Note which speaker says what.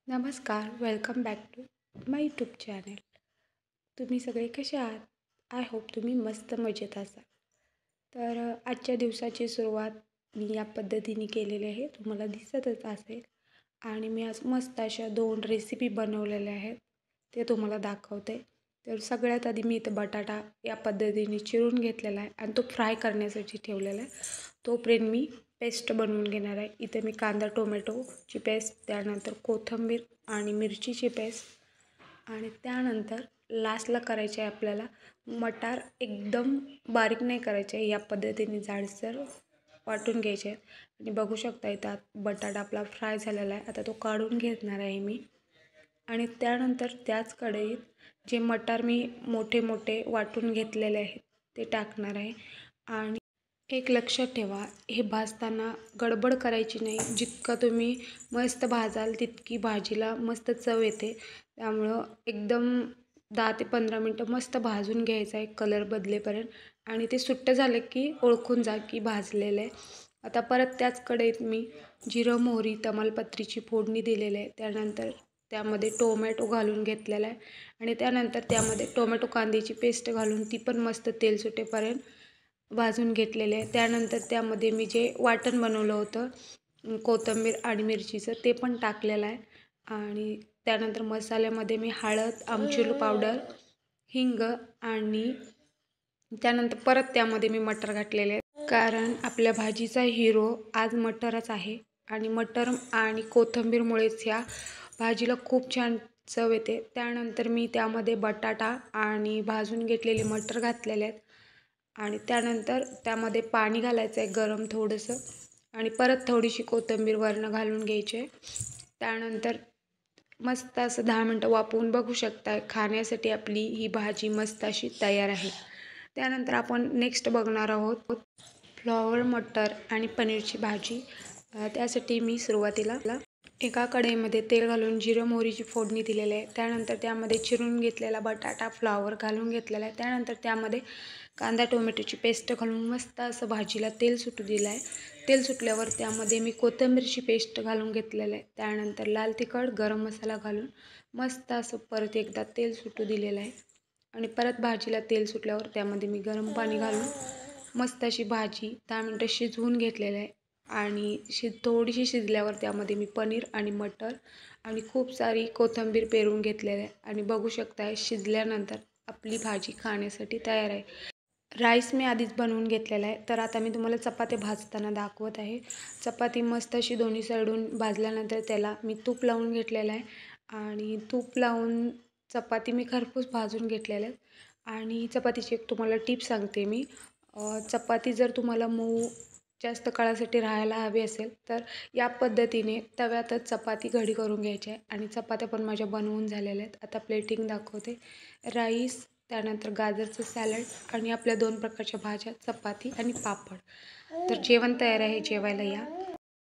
Speaker 1: नमस्कार, welcome back to my YouTube channel. तुम्ही सगळे कसे आहात? आय होप तुम्ही मस्त मजेत असाल. तर आजच्या दिवसाची सुरुवात मी या पद्धतीने केलेली आहे, तुम्हाला दिसतच असेल. आणि मी आज मस्त अशा 2 रेसिपी बनवलेल्या आहेत, ते तुम्हाला दाखवते. तर सगळ्यात आधी मी इथं बटाटा या पद्धतीने चिरून घेतलेला आहे आणि तो फ्राय करण्यासाठी ठेवलेला आहे. तोपर्यंत मी पेस्ट बनवून घेणार आहे. इथे मी कांदा टोमॅटोची पेस्ट, त्यानंतर कोथिंबीर आणि मिरचीची पेस्ट आणि त्यानंतर लास्टला करायचे आहे आपल्याला मटार. एकदम बारीक नाही करायचे आहे, या पद्धतीने जाडसर वाटून घ्यायचे आहेत. आणि बघू शकता इथं बटाटा आपला फ्राय झालेला आहे. आता तो काढून घेणार आहे मी. आणि त्यानंतर त्याच कढईत जे मटार मी मोठे मोठे वाटून घेतलेले आहेत ते टाकणार आहे. आणि एक लक्षात ठेवा, हे भाजताना गडबड करायची नाही. जितकं तुम्ही मस्त भाजाल तितकी भाजीला मस्त चव येते. त्यामुळं एकदम 10 ते 15 मिनटं मस्त भाजून घ्यायचं आहे कलर बदलेपर्यंत. आणि ते सुट्ट झालं की ओळखून जा की भाजलेलं आहे. आता परत त्याच कढईत मी जिरं, मोहरी, तमालपत्रीची फोडणी दिलेली आहे. त्यानंतर त्यामध्ये टोमॅटो घालून घेतलेला आहे आणि त्यानंतर त्यामध्ये टोमॅटो कांद्याची पेस्ट घालून ती पण मस्त तेल सुटेपर्यंत भाजून घेतलेले आहे. त्यानंतर त्यामध्ये मी जे वाटण बनवलं होतं कोथिंबीर आणि मिरचीचं ते पण टाकलेलं आहे. आणि त्यानंतर मसाल्यामध्ये मी हळद, आमचूर पावडर, हिंग आणि त्यानंतर परत त्यामध्ये मी मटर घातलेले आहे. कारण आपल्या भाजीचा हिरो आज मटरच आहे आणि मटर आणि कोथिंबीरमुळेच ह्या भाजीला खूप छान चव येते. त्यानंतर मी त्यामध्ये बटाटा आणि भाजून घेतलेले मटर घातलेले आहेत. आणि त्यानंतर त्यामध्ये पाणी घालायचं आहे गरम थोडंसं आणि परत थोडीशी कोथिंबीर वरनं घालून घ्यायची आहे. त्यानंतर मस्त असं 10 मिनटं वाफवून बघू शकता. खाण्यासाठी आपली ही भाजी मस्त अशी तयार आहे. त्यानंतर आपण नेक्स्ट बघणार आहोत फ्लॉवर, मटर आणि पनीरची भाजी. त्यासाठी मी सुरुवातीला एका कढईमध्ये तेल घालून जिरं मोहरीची फोडणी दिलेली आहे. त्यानंतर त्यामध्ये चिरून घेतलेला बटाटा, फ्लॉवर घालून घेतलेला आहे. त्यानंतर त्यामध्ये कांदा टोमॅटोची पेस्ट घालून मस्त असं भाजीला तेल सुटू दिलं आहे. तेल सुटल्यावर त्यामध्ये मी कोथिंबीरची पेस्ट घालून घेतलेलं आहे. त्यानंतर लाल तिखट, गरम मसाला घालून मस्त असं परत एकदा तेल सुटू दिलेलं आहे. आणि परत भाजीला तेल सुटल्यावर त्यामध्ये मी गरम पाणी घालून मस्त अशी भाजी 10 मिनटं शिजवून घेतलेलं आहे. आणि थोडीशी शिजल्यावर त्यामध्ये मी पनीर आणि मटर आणि खूप सारी कोथिंबीर पेरून घेतलेलं आहे. आणि बघू शकताय शिजल्यानंतर आपली भाजी खाण्यासाठी तयार आहे. राईस मी आधीच बनवून घेतलेला आहे. तर आता मी तुम्हाला चपात्या भाजताना दाखवत आहे. चपाती मस्त अशी दोन्ही साईडून भाजल्यानंतर त्याला मी तूप लावून घेतलेलं आहे. आणि तूप लावून चपाती मी खरपूस भाजून घेतलेल्या आहेत. आणि चपातीची एक तुम्हाला टिप सांगते मी. चपाती जर तुम्हाला मऊ जास्त काळासाठी राहायला हवी असेल तर या पद्धतीने तव्यातच चपाती घडी करून घ्यायची आहे. आणि चपात्या पण माझ्या बनवून झालेल्या आहेत. आता प्लेटिंग दाखवते. राईस, त्यानंतर गाजरचं सॅलड आणि आपल्या 2 प्रकारच्या भाज्या, चपाती आणि पापड. तर जेवण तयार आहे, जेवायला या.